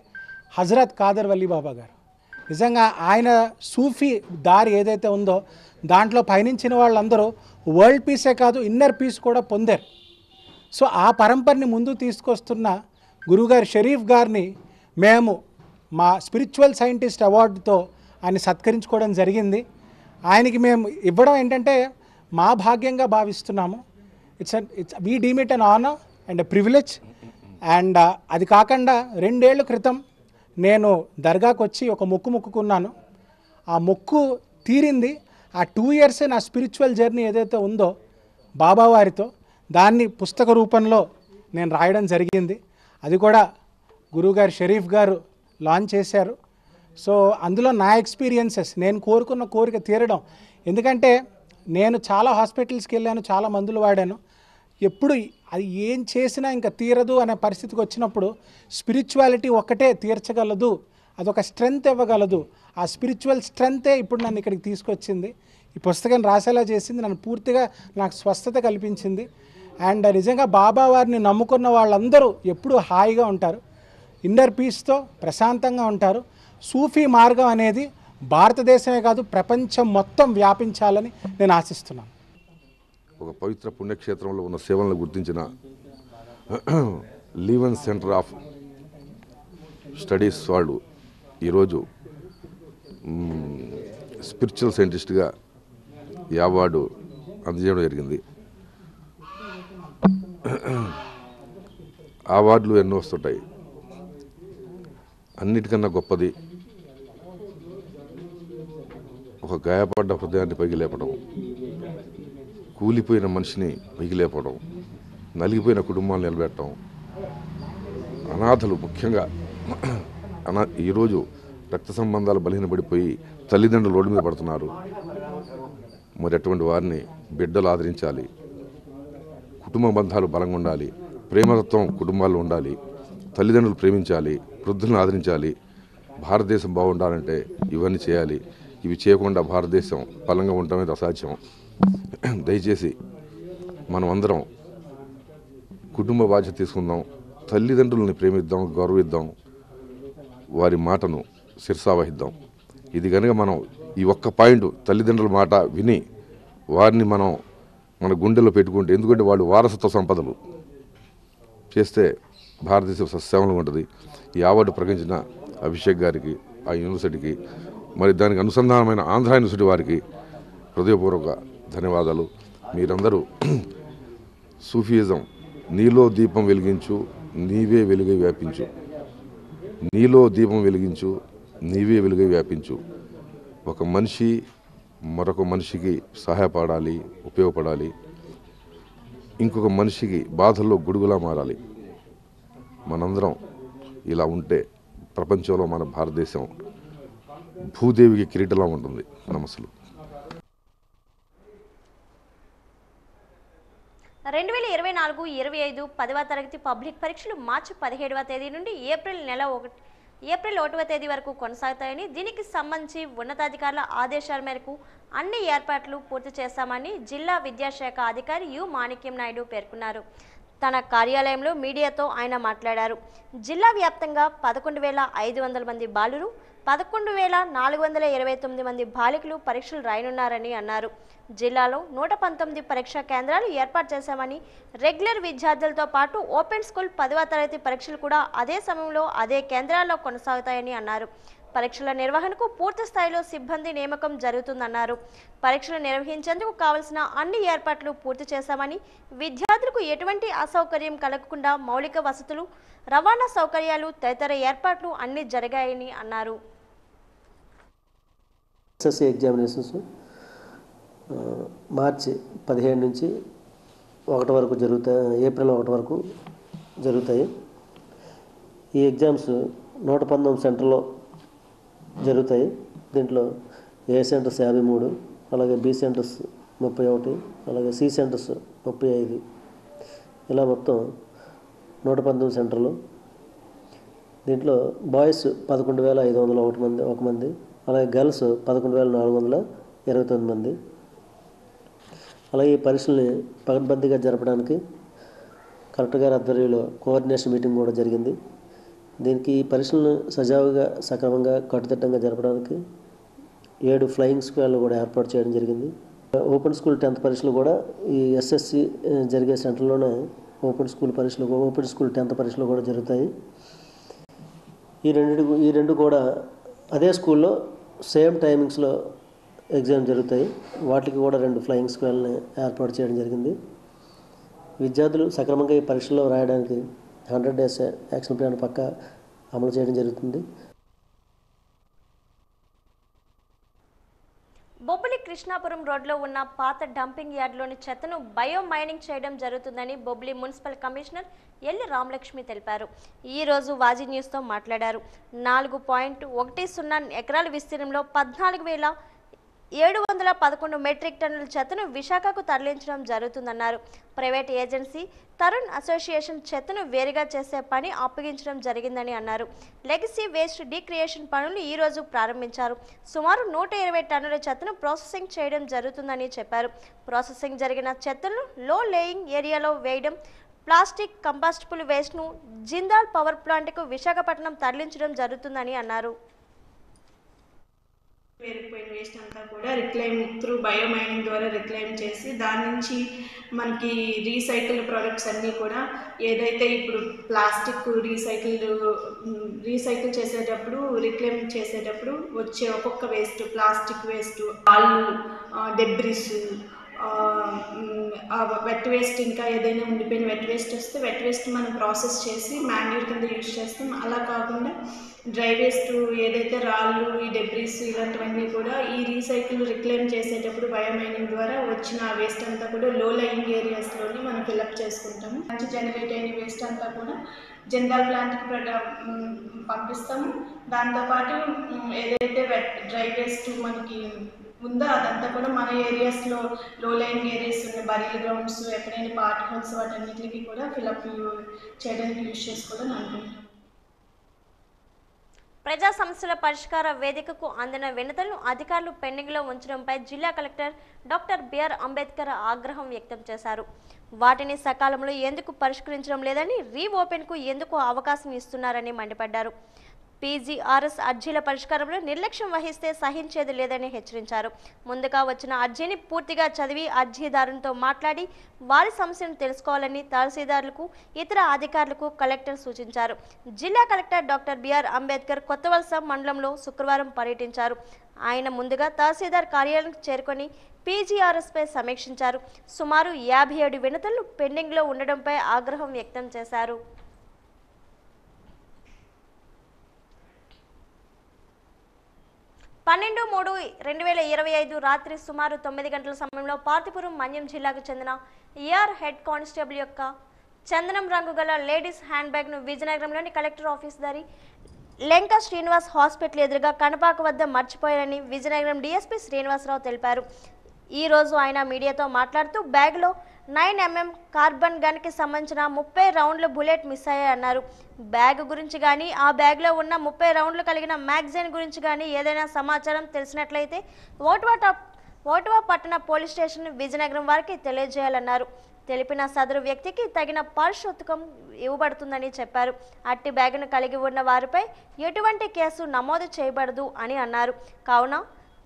హజరత్ ఖాదర్ వలీ బాబా గారు. నిజంగా ఆయన సూఫీ దారి ఏదైతే ఉందో దాంట్లో పయనించిన వాళ్ళందరూ వరల్డ్ పీసే కాదు ఇన్నర్ పీస్ కూడా పొందారు. సో ఆ పరంపరని ముందు తీసుకొస్తున్న గురుగారు షరీఫ్ గారిని మేము మా స్పిరిచువల్ సైంటిస్ట్ అవార్డుతో ఆయన సత్కరించుకోవడం జరిగింది. ఆయనకి మేము ఇవ్వడం ఏంటంటే మా భాగ్యంగా భావిస్తున్నాము. It's we deem it an honour and a privilege. And అది కాకుండా 2 ఏళ్ల క్రితం నేను దర్గాకు వచ్చి ఒక మొక్కుకున్నాను. ఆ మొక్కు తీరింది. ఆ 2 years నా స్పిరిచువల్ జర్నీ ఏదైతే ఉందో బాబావారితో దాన్ని పుస్తక రూపంలో నేను రాయడం జరిగింది. అది కూడా గురువుగారు షరీఫ్ గారు లాంచ్ చేశారు. సో అందులో నా ఎక్స్పీరియన్సెస్, నేను కోరుకున్న కోరిక తీరడం. ఎందుకంటే నేను చాలా హాస్పిటల్స్కి వెళ్ళాను, చాలా మందులు వాడాను. ఎప్పుడు అది ఏం చేసినా ఇంకా తీరదు అనే పరిస్థితికి వచ్చినప్పుడు స్పిరిచువాలిటీ ఒక్కటే తీర్చగలదు, అదొక స్ట్రెంగ్త్ ఇవ్వగలదు. ఆ స్పిరిచువల్ స్ట్రెంగ్తే ఇప్పుడు నన్ను ఇక్కడికి తీసుకొచ్చింది. ఈ పుస్తకం రాసేలా చేసింది, నన్ను పూర్తిగా నాకు స్వస్థత కల్పించింది. అండ్ నిజంగా బాబా వారిని నమ్ముకున్న వాళ్ళందరూ ఎప్పుడూ హాయిగా ఉంటారు, ఇన్నర్ పీస్తో ప్రశాంతంగా ఉంటారు. సూఫీ మార్గం అనేది భారతదేశమే కాదు ప్రపంచం మొత్తం వ్యాపించాలని నేను ఆశిస్తున్నాను. ఒక పవిత్ర పుణ్యక్షేత్రంలో ఉన్న సేవలను గుర్తించిన లీవెన్ సెంటర్ ఆఫ్ స్టడీస్ వాళ్ళు ఈరోజు స్పిరిచువల్ సైంటిస్ట్గా ఈ అవార్డు అందజేయడం జరిగింది. అవార్డులు ఎన్నో వస్తుంటాయి, అన్నిటికన్నా గొప్పది ఒక గాయపడ్డ హృదయాన్ని పైకి లేపడం, కూలిపోయిన మనిషిని పైకి లేపడం, నలిగిపోయిన కుటుంబాలను నిలబెట్టడం, అనాథలు ముఖ్యంగా ఈరోజు రక్త సంబంధాలు బలహీనపడిపోయి తల్లిదండ్రులు రోడ్డు మీద పడుతున్నారు. మరి అటువంటి వారిని బిడ్డలు ఆదరించాలి, కుటుంబ బంధాలు బలంగా ఉండాలి, ప్రేమతత్వం కుటుంబాల్లో ఉండాలి, తల్లిదండ్రులు ప్రేమించాలి, వృద్ధులను ఆదరించాలి. భారతదేశం బాగుండాలంటే ఇవన్నీ చేయాలి. ఇవి చేయకుండా భారతదేశం బలంగా ఉండటం అనేది అసాధ్యం. దయచేసి మనం అందరం కుటుంబ బాధ్యత తీసుకుందాం, తల్లిదండ్రులని ప్రేమిద్దాం, గౌరవిద్దాం, వారి మాటను శిరసావహిద్దాం. ఇది కనుక మనం ఈ ఒక్క పాయింట్ తల్లిదండ్రుల మాట విని వారిని మనం మన గుండెల్లో పెట్టుకుంటే, ఎందుకంటే వాళ్ళు వారసత్వ సంపదలు చేస్తే భారతదేశం సస్యశ్యామలంగా ఉంటుంది. ఈ అవార్డు ప్రకటించిన అభిషేక్ గారికి, ఆ యూనివర్సిటీకి, మరి దానికి అనుసంధానమైన ఆంధ్ర యూనివర్సిటీ వారికి హృదయపూర్వక ధన్యవాదాలు. మీరందరూ సూఫియిజం నీలో దీపం వెలిగించు నీవే వెలుగై వ్యాపించు, నీలో దీపం వెలిగించు నీవే వెలుగై వ్యాపించు. ఒక మనిషి మరొక మనిషికి సహాయపడాలి, ఉపయోగపడాలి. ఇంకొక మనిషికి బాధల్లో గొడుగులా మారాలి. మనందరం ఇలా ఉంటే ప్రపంచంలో మన భారతదేశం భూదేవికి కిరీటంలా ఉంటుంది. నమస్సులు. 2024-25 10వ తరగతి పబ్లిక్ పరీక్షలు మార్చి 17వ తేదీ నుండి ఏప్రిల్ 1వ తేదీ వరకు కొనసాగుతాయని, దీనికి సంబంధించి ఉన్నతాధికారుల ఆదేశాల మేరకు అన్ని ఏర్పాట్లు పూర్తి చేశామని జిల్లా విద్యాశాఖ అధికారి యు మాణిక్యం నాయుడు పేర్కొన్నారు. తన కార్యాలయంలో మీడియాతో ఆయన మాట్లాడారు. జిల్లా వ్యాప్తంగా 11,500 మంది బాలురు, 11,429 మంది బాలికలు పరీక్షలు రాయనున్నారని అన్నారు. జిల్లాలో 119 పరీక్షా కేంద్రాలు ఏర్పాటు చేశామని, రెగ్యులర్ విద్యార్థులతో పాటు ఓపెన్ స్కూల్ 10వ తరగతి పరీక్షలు కూడా అదే సమయంలో అదే కేంద్రాల్లో కొనసాగుతాయని అన్నారు. పరీక్షల నిర్వహణకు పూర్తి స్థాయిలో సిబ్బంది నియామకం జరుగుతుందన్నారు. పరీక్షలు నిర్వహించేందుకు కావలసిన అన్ని ఏర్పాట్లు పూర్తి చేశామని, విద్యార్థులకు ఎటువంటి అసౌకర్యం కలగకుండా మౌలిక వసతులు, రవాణా సౌకర్యాలు తదితర ఏర్పాట్లు అన్ని జరిగాయని అన్నారు. ఎస్ఎస్సి ఎగ్జామినేషన్స్ మార్చి 17 నుంచి 1 వరకు ఏప్రిల్ 1 వరకు జరుగుతాయి. ఈ ఎగ్జామ్స్ 119 సెంటర్లో జరుగుతాయి. దీంట్లో ఏ సెంటర్స్ 53, అలాగే బి సెంటర్స్ 31, అలాగే సి సెంటర్స్ 35, ఇలా మొత్తం 119 సెంటర్లు. దీంట్లో బాయ్స్ 11,501 మంది, అలాగే గర్ల్స్ 11,429 మంది. అలాగే ఈ పరీక్షల్ని పకడ్బందీగా జరపడానికి కలెక్టర్ గారి ఆధ్వర్యంలో కోఆర్డినేషన్ మీటింగ్ కూడా జరిగింది. దీనికి ఈ పరీక్షలను సజావుగా సక్రమంగా కట్టుదిట్టంగా జరపడానికి 7 ఫ్లయింగ్ స్క్వాడ్లు కూడా ఏర్పాటు చేయడం జరిగింది. ఓపెన్ స్కూల్ 10th పరీక్షలు కూడా ఈ ఎస్ఎస్సి జరిగే సెంటర్లోనే ఓపెన్ స్కూల్ 10th పరీక్షలు కూడా జరుగుతాయి. ఈ రెండు కూడా అదే స్కూల్లో సేమ్ టైమింగ్స్లో ఎగ్జామ్ జరుగుతాయి. వాటికి కూడా 2 ఫ్లయింగ్ స్క్వాడ్లని ఏర్పాటు చేయడం జరిగింది. విద్యార్థులు సక్రమంగా ఈ పరీక్షల్లో రాయడానికి 100 days యాక్షన్ ప్లాన్ పక్కా అమలు చేయడం జరుగుతుంది. బొబ్బిలి కృష్ణాపురం రోడ్లో ఉన్న పాత డంపింగ్ యార్డ్లోని చెత్తను బయో మైనింగ్ చేయడం జరుగుతుందని బొబ్బిలి మున్సిపల్ కమిషనర్ ఎల్లి రామలక్ష్మి తెలిపారు. ఈ రోజు వాజీ న్యూస్తో మాట్లాడారు. 4.10 ఎకరాల విస్తీర్ణంలో 14,711 మెట్రిక్ టన్నుల చెత్తను విశాఖకు తరలించడం జరుగుతుందన్నారు. ప్రైవేట్ ఏజెన్సీ తరుణ్ అసోసియేషన్ చెత్తను వేరుగా చేసే పని అప్పగించడం జరిగిందని అన్నారు. లెగసీ వేస్ట్ డీక్రియేషన్ పనులు ఈ రోజు ప్రారంభించారు. సుమారు 120 టన్నుల చెత్తను ప్రాసెసింగ్ చేయడం జరుగుతుందని చెప్పారు. ప్రాసెసింగ్ జరిగిన చెత్తను లో లేయింగ్ ఏరియాలో వేయడం, ప్లాస్టిక్ కంపాస్టబుల్ వేస్ట్ను జిందాల్ పవర్ ప్లాంట్కు విశాఖపట్నం తరలించడం జరుగుతుందని అన్నారు. పేరుకుపోయిన వేస్ట్ అంతా కూడా రిక్లైమ్ త్రూ బయో మైనింగ్ ద్వారా రిక్లైమ్ చేసి దాని నుంచి మనకి రీసైకిల్ ప్రోడక్ట్స్ అన్నీ కూడా ఏదైతే ఇప్పుడు ప్లాస్టిక్ రీసైకిల్ చేసేటప్పుడు రిక్లైమ్ చేసేటప్పుడు వచ్చే ఒక్కొక్క వేస్ట్, ప్లాస్టిక్ వేస్ట్, ఆళ్ళు, డెబ్రిస్, వెట్ వేస్ట్, ఇంకా ఏదైనా ఉండిపోయిన వెట్ వేస్ట్ వస్తే వెట్ వేస్ట్ మనం ప్రాసెస్ చేసి మాన్యూర్ కింద యూజ్ చేస్తాం. అలా కాకుండా డ్రై వేస్ట్ ఏదైతే రాళ్ళు, ఈ డెబ్రిస్ ఇలాంటివన్నీ కూడా ఈ రిక్లైమ్ చేసేటప్పుడు బయోమైనింగ్ ద్వారా వచ్చిన వేస్ట్ అంతా కూడా లో లయింగ్ ఏరియాస్లోని మనం ఫిల్అప్ చేసుకుంటాము. మంచి జనరేట్ అయిన వేస్ట్ అంతా కూడా జిందాల్ ప్లాంట్కి పంపిస్తాము. దాంతోపాటు ఏదైతే డ్రై వేస్ట్ మనకి ఉందో అదంతా కూడా మన ఏరియాస్లో లో లైన్ ఏరియాస్ ఉన్న బరీల్ గ్రౌండ్స్, ఎక్కడైనా పార్ట్ హోల్స్, వాటన్నిటికి కూడా ఫిల్అప్ చేయడానికి యూజ్ చేసుకోవాలని అనుకుంటున్నాం. ప్రజా సమస్యల పరిష్కార వేదికకు అందిన వినతులను అధికారులు పెండింగ్లో ఉంచడంపై జిల్లా కలెక్టర్ డాక్టర్ బిఆర్ అంబేద్కర్ ఆగ్రహం వ్యక్తం చేశారు. వాటిని సకాలంలో ఎందుకు పరిష్కరించడం లేదని, రీఓపెన్కు ఎందుకు అవకాశం ఇస్తున్నారని మండిపడ్డారు. పీజీఆర్ఎస్ అర్జీల పరిష్కారంలో నిర్లక్ష్యం వహిస్తే సహించేది లేదని హెచ్చరించారు. ముందుగా వచ్చిన అర్జీని పూర్తిగా చదివి అర్జీదారునితో మాట్లాడి వారి సమస్యను తెలుసుకోవాలని తహసీల్దార్లకు, ఇతర అధికారులకు కలెక్టర్ సూచించారు. జిల్లా collector doctor BR Ambedkar Kothavalasa మండలంలో శుక్రవారం పర్యటించారు. ఆయన ముందుగా తహసీల్దార్ కార్యాలయానికి చేరుకొని పీజీఆర్ఎస్పై సమీక్షించారు. సుమారు 57 వినతులు పెండింగ్లో ఉండడంపై ఆగ్రహం వ్యక్తం చేశారు. పన్నెండు 3/2025 రాత్రి సుమారు 9 గంటల సమయంలో పార్తిపురం మన్యం జిల్లాకు చెందిన ఏఆర్ హెడ్ కానిస్టేబుల్ యొక్క చందనం రంగు గల లేడీస్ హ్యాండ్ బ్యాగ్ను విజయనగరంలోని కలెక్టర్ ఆఫీస్ దారి లెంక శ్రీనివాస్ హాస్పిటల్ ఎదురుగా కనపాక వద్ద మర్చిపోయారని విజయనగరం డీఎస్పీ శ్రీనివాసరావు తెలిపారు. ఈ రోజు ఆయన మీడియాతో మాట్లాడుతూ బ్యాగ్లో 9mm కార్బన్ గన్కి సంబంధించిన 30 రౌండ్ల బుల్లెట్ మిస్ అయ్యాయన్నారు. బ్యాగ్ గురించి కానీ ఆ బ్యాగ్లో ఉన్న 30 రౌండ్లు కలిగిన మ్యాగజైన్ గురించి కానీ ఏదైనా సమాచారం తెలిసినట్లయితే ఓటువా పట్టణ పోలీస్ స్టేషన్ విజయనగరం వారికి తెలియజేయాలన్నారు. తెలిపిన సదరు వ్యక్తికి తగిన పారితోషికం ఇవ్వబడుతుందని చెప్పారు. అట్టి బ్యాగును కలిగి ఉన్న వారిపై ఎటువంటి కేసు నమోదు చేయబడదు అని అన్నారు. కావున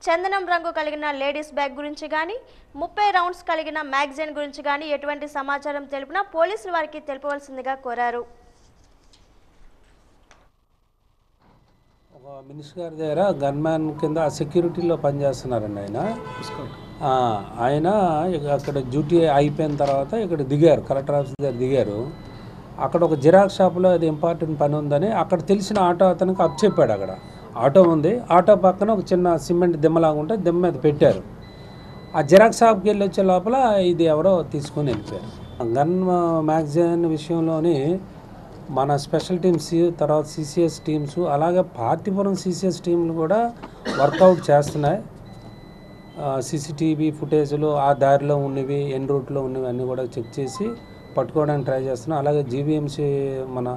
చందనం రంగు కలిగిన లేడీస్ బ్యాగ్ గురించి కానీ 30 రౌండ్స్ కలిగిన మ్యాగజైన్ గురించి కానీ ఎటువంటి సమాచారం తెలిపినా పోలీసులు వారికి తెలుపవలసిందిగా కోరారు. ఒక మినిస్టర్ గారి దగ్గర గన్మ్యాన్ కింద సెక్యూరిటీలో పనిచేస్తున్నారండి ఆయన అక్కడ డ్యూటీ అయిపోయిన తర్వాత ఇక్కడ దిగారు, కలెక్టర్ ఆఫీస్ దగ్గర దిగారు. అక్కడ ఒక జిరాక్స్ షాప్లో అది ఇంపార్టెంట్ పని ఉందని అక్కడ తెలిసిన ఆటో అతనికి అప్ చెప్పాడు. అక్కడ ఆటో ఉంది, ఆటో పక్కన ఒక చిన్న సిమెంట్ దిమ్మలాగా ఉంటే దిమ్మ మీద పెట్టారు. ఆ జిరాక్స్ షాప్కి వెళ్ళి వచ్చే లోపల ఇది ఎవరో తీసుకొని వెళ్ళిపోయారు. గన్ మ్యాగజైన్ విషయంలోని మన స్పెషల్ టీమ్స్, తర్వాత సిసిఎస్ టీమ్స్, అలాగే పార్తిపురం సిసిఎస్ టీంలు కూడా వర్కౌట్ చేస్తున్నాయి. సీసీటీవీ ఫుటేజ్లు ఆ దారిలో ఉన్నవి, ఎన్ రూట్లో ఉన్నవి అన్నీ కూడా చెక్ చేసి పట్టుకోవడానికి ట్రై చేస్తున్నాం. అలాగే జీవీఎంసీ మన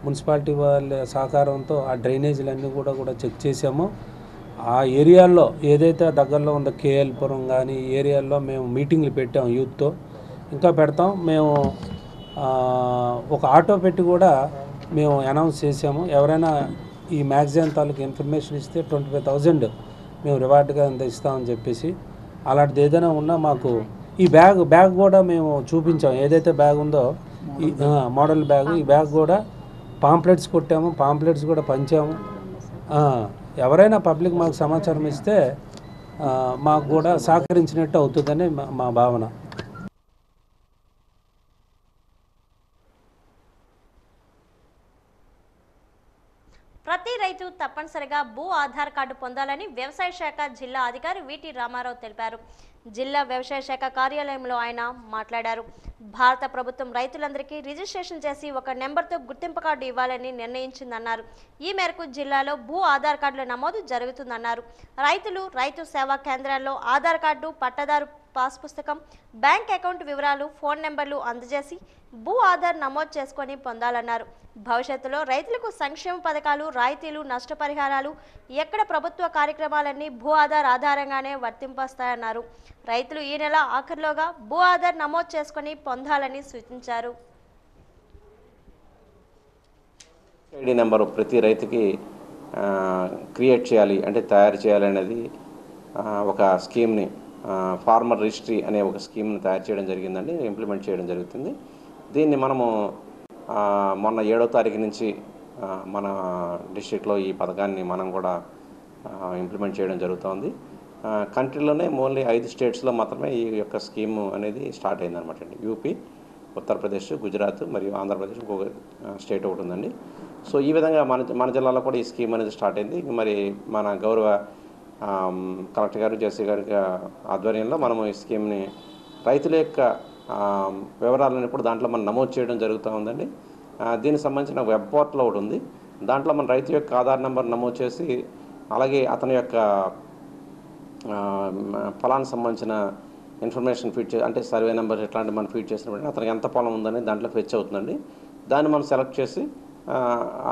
మున్సిపాలిటీ వాళ్ళ సహకారంతో ఆ డ్రైనేజీలన్నీ కూడా చెక్ చేసాము. ఆ ఏరియాల్లో ఏదైతే దగ్గరలో ఉందో కేఎల్పురం కానీ ఈ ఏరియాల్లో మేము మీటింగ్లు పెట్టాము యూత్తో, ఇంకా పెడతాం. మేము ఒక ఆటో పెట్టి కూడా మేము అనౌన్స్ చేసాము. ఎవరైనా ఈ మ్యాగజైన్ తాలూకు ఇన్ఫర్మేషన్ ఇస్తే 25,000 మేము రివార్డ్గా అంత ఇస్తామని చెప్పేసి, అలాంటిది ఏదైనా ఉన్నా మాకు ఈ బ్యాగ్ కూడా మేము చూపించాము. ఏదైతే బ్యాగ్ ఉందో ఈ మోడల్ బ్యాగ్, ఈ బ్యాగ్ కూడా పాంప్లెట్స్ కొట్టాము, పాంప్లెట్స్ కూడా పంచాము. ఎవరైనా పబ్లిక్ మాకు సమాచారం ఇస్తే మాకు కూడా సహకరించినట్టు అవుతుందని మా భావన. ప్రతి రైతు తప్పనిసరిగా భూ ఆధార్ కార్డు పొందాలని వ్యవసాయ శాఖ జిల్లా అధికారి విటి రామారావు తెలిపారు. జిల్లా వ్యవసాయ శాఖ కార్యాలయంలో ఆయన మాట్లాడారు. భారత ప్రభుత్వం రైతులందరికీ రిజిస్ట్రేషన్ చేసి ఒక నెంబర్తో గుర్తింపు కార్డు ఇవ్వాలని నిర్ణయించిందన్నారు. ఈ మేరకు జిల్లాలో భూ ఆధార్ కార్డుల నమోదు జరుగుతుందన్నారు. రైతులు రైతు సేవా కేంద్రాల్లో ఆధార్ కార్డు, పట్టాదారు పాస్ పుస్తకం, బ్యాంక్ అకౌంట్ వివరాలు, ఫోన్ నెంబర్లు అందజేసి భూ ఆధార్ నమోదు చేసుకొని పొందాలన్నారు. భవిష్యత్తులో రైతులకు సంక్షేమ పథకాలు, రాయితీలు, నష్టపరిహారాలు, ఎక్కడ ప్రభుత్వ కార్యక్రమాలన్నీ భూ ఆధార్ ఆధారంగానే వర్తింపస్తాయన్నారు. రైతులు ఈ నెల ఆఖరిలోగా భూ ఆధార్ నమోదు చేసుకొని పొందాలని సూచించారు. ఐడి నెంబర్ ప్రతి రైతుకి క్రియేట్ చేయాలి, అంటే తయారు చేయాలి అనేది ఒక స్కీమ్ని, ఫార్మర్ రిజిస్ట్రీ అనే ఒక స్కీమ్ని తయారు చేయడం జరిగిందండి, ఇంప్లిమెంట్ చేయడం జరుగుతుంది. దీన్ని మనము మొన్న 7వ తారీఖు నుంచి మన డిస్ట్రిక్ట్లో ఈ పథకాన్ని మనం కూడా ఇంప్లిమెంట్ చేయడం జరుగుతుంది. కంట్రీలోనే ఓన్లీ 5 స్టేట్స్లో మాత్రమే ఈ యొక్క స్కీమ్ అనేది స్టార్ట్ అయిందనమాట అండి. యూపీ, ఉత్తరప్రదేశ్, గుజరాత్ మరియు ఆంధ్రప్రదేశ్, ఇంకొక స్టేట్ ఒకటి ఉందండి. సో ఈ విధంగా మన జిల్లాలో కూడా ఈ స్కీమ్ అనేది స్టార్ట్ అయింది. మరి మన గౌరవ కలెక్టర్ గారు, జేసీ గారి ఆధ్వర్యంలో మనము ఈ స్కీమ్ని రైతుల యొక్క వివరాలను ఇప్పుడు దాంట్లో మనం నమోదు చేయడం జరుగుతూ ఉందండి. దీనికి సంబంధించిన వెబ్ పోర్టల్ ఒకటి ఉంది. దాంట్లో మన రైతు యొక్క ఆధార్ నెంబర్ నమోదు చేసి, అలాగే అతని యొక్క పొలానికి సంబంధించిన ఇన్ఫర్మేషన్ ఫీడ్ చేసి, అంటే సర్వే నెంబర్ ఇట్లాంటివి మనం ఫీడ్ చేసినప్పుడు అతనికి ఎంత పొలం ఉందని దాంట్లో ఫెచ్ అవుతుందండి. దాన్ని మనం సెలెక్ట్ చేసి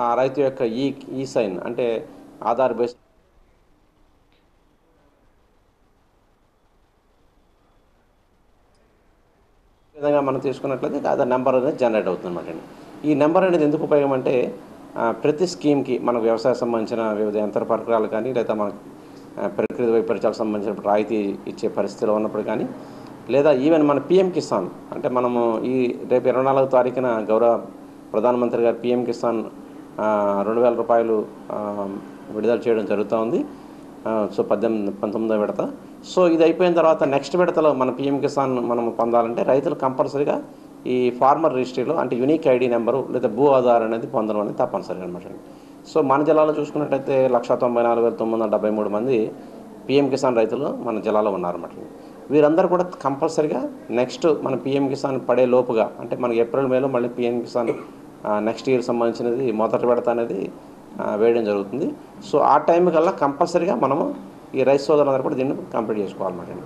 ఆ రైతు యొక్క ఈ సైన్, అంటే ఆధార్ బేస్ విధంగా మనం తీసుకున్నట్లయితే ఆధార్ నెంబర్ అనేది జనరేట్ అవుతుంది అనమాట అండి. ఈ నెంబర్ అనేది ఎందుకు ఉపయోగం అంటే, ప్రతి స్కీమ్కి మనకు వ్యవసాయ సంబంధించిన వివిధ యంత్ర పరికరాలు కానీ లేదా మనకు ప్రకృతి వైపరీత్యాలకు సంబంధించిన రాయితీ ఇచ్చే పరిస్థితిలో ఉన్నప్పుడు కానీ లేదా ఈవెన్ మన పిఎం కిసాన్ అంటే మనము ఈ రేపు 24వ తారీఖున గౌరవ ప్రధానమంత్రి గారు పిఎం కిసాన్ 2,000 రూపాయలు విడుదల చేయడం జరుగుతూ ఉంది. సో 19వ విడత. సో ఇది అయిపోయిన తర్వాత నెక్స్ట్ విడతలో మన పిఎం కిసాన్ మనం పొందాలంటే రైతులు కంపల్సరీగా ఈ ఫార్మర్ రిజిస్ట్రీలో అంటే యూనిక్ ఐడి నెంబరు లేదా భూ ఆధార్ అనేది పొందడం అనేది తప్పనిసరి అనమాట. సో మన జిల్లాలో చూసుకున్నట్టయితే 194,973 మంది పిఎం కిసాన్ రైతులు మన జిల్లాలో ఉన్నారన్నమాట. వీరందరూ కూడా కంపల్సరీగా నెక్స్ట్ మన పిఎం కిసాన్ పడే లోపుగా అంటే మనకి ఏప్రిల్ మేలో మళ్ళీ పిఎం కిసాన్ నెక్స్ట్ ఇయర్ సంబంధించినది మొదటి విడత అనేది వేయడం జరుగుతుంది. సో ఆ టైం కల్లా కంపల్సరీగా మనము ఈ రైతు సోదరులందరూ కూడా దీన్ని కంప్లీట్ చేసుకోవాలన్నమాట.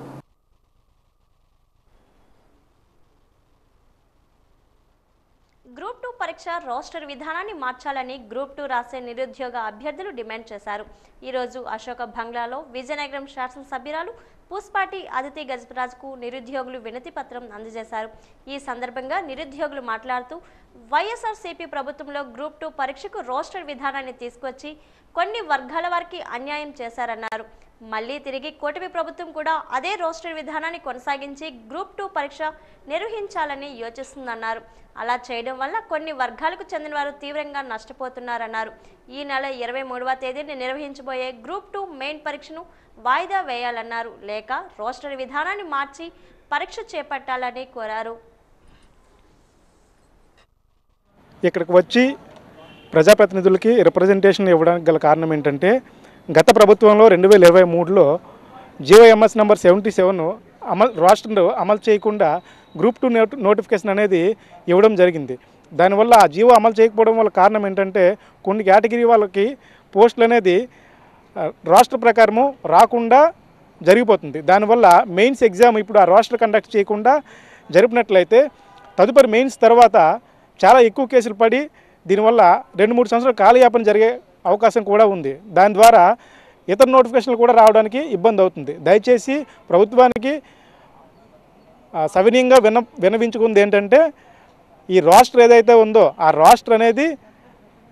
గ్రూప్ 2 పరీక్ష రోస్టర్ విధానాన్ని మార్చాలని గ్రూప్ 2 రాసే నిరుద్యోగ అభ్యర్థులు డిమాండ్ చేశారు. ఈరోజు అశోక బంగ్లాలో విజయనగరం శాసనసభ్యురాలు పూస్పాటి అదితి గజపరాజ్కు నిరుద్యోగులు వినతి పత్రం అందజేశారు. ఈ సందర్భంగా నిరుద్యోగులు మాట్లాడుతూ వైఎస్ఆర్సీపీ ప్రభుత్వంలో గ్రూప్ 2 పరీక్షకు రోస్టర్ విధానాన్ని తీసుకొచ్చి కొన్ని వర్గాల వారికి అన్యాయం చేశారన్నారు. మళ్ళీ తిరిగి కూటమి ప్రభుత్వం కూడా అదే రోస్టర్ విధానాన్ని కొనసాగించి గ్రూప్ 2 పరీక్ష నిర్వహించాలని యోచిస్తుందన్నారు. అలా చేయడం వల్ల కొన్ని వర్గాలకు చెందిన వారు తీవ్రంగా నష్టపోతున్నారన్నారు. ఈ నెల 23వ తేదీన నిర్వహించబోయే గ్రూప్ 2 మెయిన్ పరీక్షను వాయిదా వేయాలన్నారు. లేక రోస్టర్ విధానాన్ని మార్చి పరీక్ష చేపట్టాలని కోరారు. ఇక్కడికి వచ్చి ప్రజాప్రతినిధులకి రిప్రజెంటేషన్ ఇవ్వడానికి గల కారణం ఏంటంటే గత ప్రభుత్వంలో 2023లో జీఓఎంఎస్ నెంబర్ 77 రాష్ట్రంలో అమలు చేయకుండా గ్రూప్ 2 నోటిఫికేషన్ అనేది ఇవ్వడం జరిగింది. దానివల్ల ఆ జీవో అమలు చేయకపోవడం వల్ల కారణం ఏంటంటే కొన్ని కేటగిరీ వాళ్ళకి పోస్టులు అనేది రాష్ట్ర ప్రకారము రాకుండా జరిగిపోతుంది. దానివల్ల మెయిన్స్ ఎగ్జామ్ ఇప్పుడు ఆ రాష్ట్ర కండక్ట్ చేయకుండా జరిపినట్లయితే తదుపరి మెయిన్స్ తర్వాత చాలా ఎక్కువ కేసులు పడి దీనివల్ల 2-3 సంవత్సరాలు కాలయాపన జరిగే అవకాశం కూడా ఉంది. దాని ద్వారా ఇతర నోటిఫికేషన్లు కూడా రావడానికి ఇబ్బంది అవుతుంది. దయచేసి ప్రభుత్వానికి సవినీయంగా విన్నవించుకుంది ఏంటంటే ఈ రాష్ట్రం ఏదైతే ఉందో ఆ రాష్ట్రం అనేది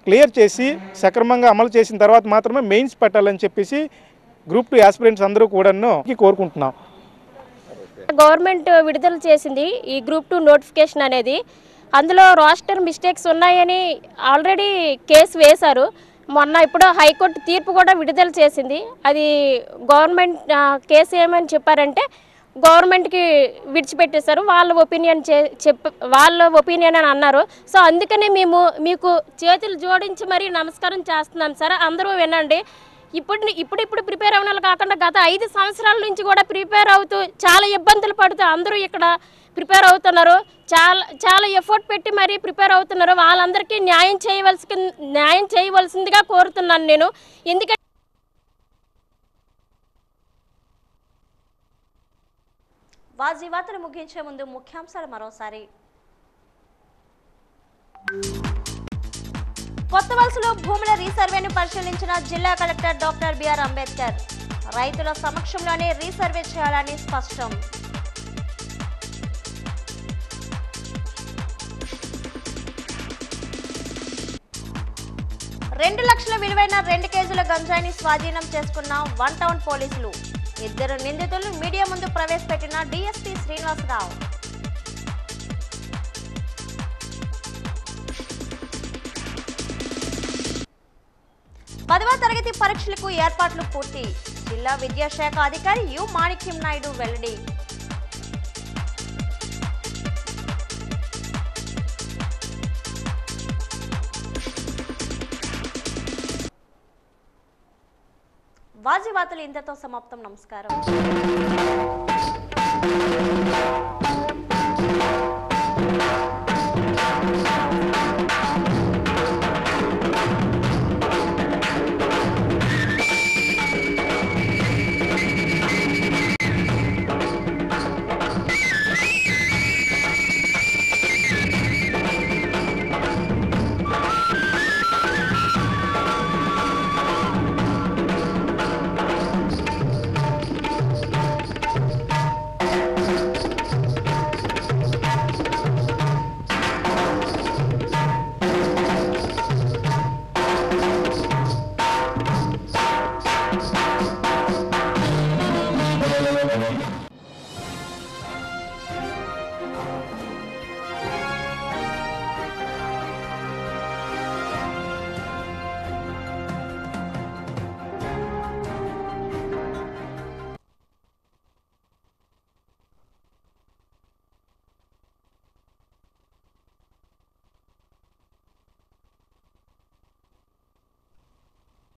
క్లియర్ చేసి సక్రమంగా అమలు చేసిన తర్వాత మాత్రమే మెయిన్స్ పెట్టాలని చెప్పేసి గ్రూప్ 2 యాస్పిరెంట్స్ అందరూ కూడా కోరుకుంటున్నాం. గవర్నమెంట్ విడుదల చేసింది ఈ గ్రూప్ 2 నోటిఫికేషన్ అనేది. అందులో రోస్టర్ మిస్టేక్స్ ఉన్నాయని ఆల్రెడీ కేసు వేశారు. మొన్న ఇప్పుడు హైకోర్టు తీర్పు కూడా విడుదల చేసింది. అది గవర్నమెంట్ కేసు ఏమని చెప్పారంటే గవర్నమెంట్కి విడిచిపెట్టేశారు. వాళ్ళ ఒపీనియన్ అని అన్నారు. సో అందుకనే మేము మీకు చేతులు జోడించి మరీ నమస్కారం చేస్తున్నాం సార్. అందరూ వినండి. ఇప్పుడు ప్రిపేర్ అవ్వడం కాకుండా గత 5 సంవత్సరాల నుంచి కూడా ప్రిపేర్ అవుతూ చాలా ఇబ్బందులు పడుతూ అందరూ ఇక్కడ ప్రిపేర్ అవుతున్నారు. చాలా ఎఫర్ట్ పెట్టి మరీ ప్రిపేర్ అవుతున్నారు. వాళ్ళందరికీ న్యాయం చేయవలసిందిగా కోరుతున్నాను నేను. ఎందుకంటే వార్తలు ముగించే ముందు ముఖ్యాంశాలు మరోసారి. కొత్త వలసలో భూముల రీసర్వేను పరిశీలించిన జిల్లా కలెక్టర్ డాక్టర్ బిఆర్ అంబేద్కర్. రైతుల సమక్షంలోనే రీసర్వే చేయాలని స్పష్టం. రెండు లక్షల విలువైన 2 కేజీల గంజాయిని స్వాధీనం చేసుకున్న 1 టౌన్ పోలీసులు. 2 నిందితులను మీడియా ముందు ప్రవేశపెట్టిన డీఎస్పీ శ్రీనివాసరావు. పదవ తరగతి పరీక్షలకు ఏర్పాట్లు పూర్తి. జిల్లా విద్యాశాఖ అధికారి యు మాణిక్యం నాయుడు వెల్లడి. వార్తలు ఇంతతో సమాప్తం. నమస్కారం.